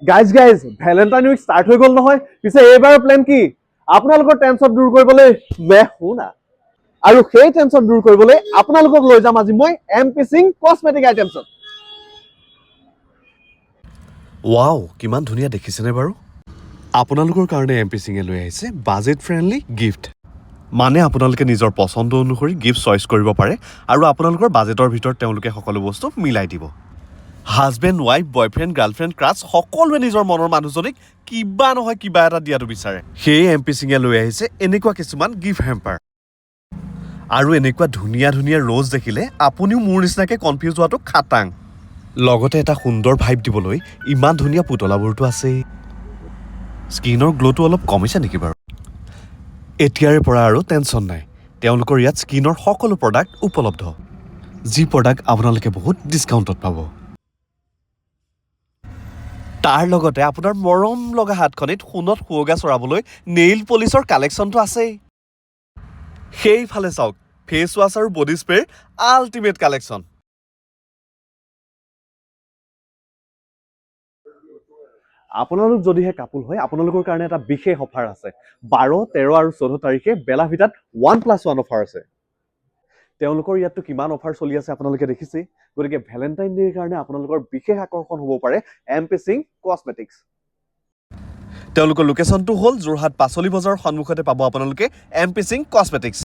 Guys Valentine week start হৈ গ'ল নহয়। পিছে এইবাৰৰ প্লেন কি? আপোনালোকৰ টেনচন দূৰ কৰিবলৈ শুনা আৰু সেই টেনচন দূৰ কৰিবলৈ আপোনালোকক লৈ যাম আজি মই MP সিং কসমেটিক আইটেমছত। ৱাও, কিমান ধুনীয়া দেখিছেনে বাৰু? আপোনালোকৰ কাৰণে MP সিঙে লৈ আহিছে বাজেট ফ্ৰেণ্ডলি গিফ্ট। মানে আপোনালোকে নিজৰ পচন্দ অনুসৰি গিফ্ট চইচ কৰিব পাৰে আৰু আপোনালোকৰ বাজেটৰ ভিতৰত তেওঁলোকে সকলো বস্তু মিলাই দিব। Husband, wife, boyfriend, girlfriend, crush সকলোৱে নিজৰ মনৰ মানুহজনীক কিবা নহয় কিবা এটা দিয়াটো বিচাৰে। সেয়ে MP সিঙে লৈ আহিছে এনেকুৱা কিছুমান গিফ্ট হেম্পাৰ। আৰু এনেকুৱা ধুনীয়া ধুনীয়া ৰ'জ দেখিলে আপুনিও মোৰ নিচিনাকে কনফিউজ হোৱাটো খাটাং। লগতে এটা সুন্দৰ ভাইব দিবলৈ ইমান ধুনীয়া পুতলাবোৰতো আছেই। স্কিনৰ গ্ল'টো অলপ কমিছে নেকি বাৰু? এতিয়াৰে পৰা আৰু টেনশ্যন নাই, তেওঁলোকৰ ইয়াত স্কিনৰ সকলো প্ৰডাক্ট উপলব্ধ, যি প্ৰডাক্ট আপোনালোকে বহুত ডিছকাউণ্টত পাব। তাৰ লগতে আপোনাৰ মৰম লগা হাতখনিত সোণত সুৱগা চৰাবলৈ নেইল পলিচৰ কালেকশ্যনটো আছেই। সেইফালে চাওক, ফেচ ৱাছ আৰু বডি স্প্ৰেৰ আল্টিমেট কালেকশ্যন। আপোনালোক যদিহে কাপোল হয় আপোনালোকৰ কাৰণে এটা বিশেষ অফাৰ আছে। 12, 13 আৰু 14 তাৰিখে বেলা ভিটাত 1+1 অফাৰ আছে। তেওঁলোকৰ ইয়াততো কিমান অফাৰ চলি আছে আপোনালোকে দেখিছেই। গতিকে ভেলেণ্টাইন ডেৰ কাৰণে আপোনালোকৰ বিশেষ আকৰ্ষণ হ'ব পাৰে MP সিং কসমেটিক্স। তেওঁলোকৰ লোকেশ্যনটো হ'ল যোৰহাট পাচলি বজাৰৰ সন্মুখতে পাব আপোনালোকে MP সিং কসমেটিক্স।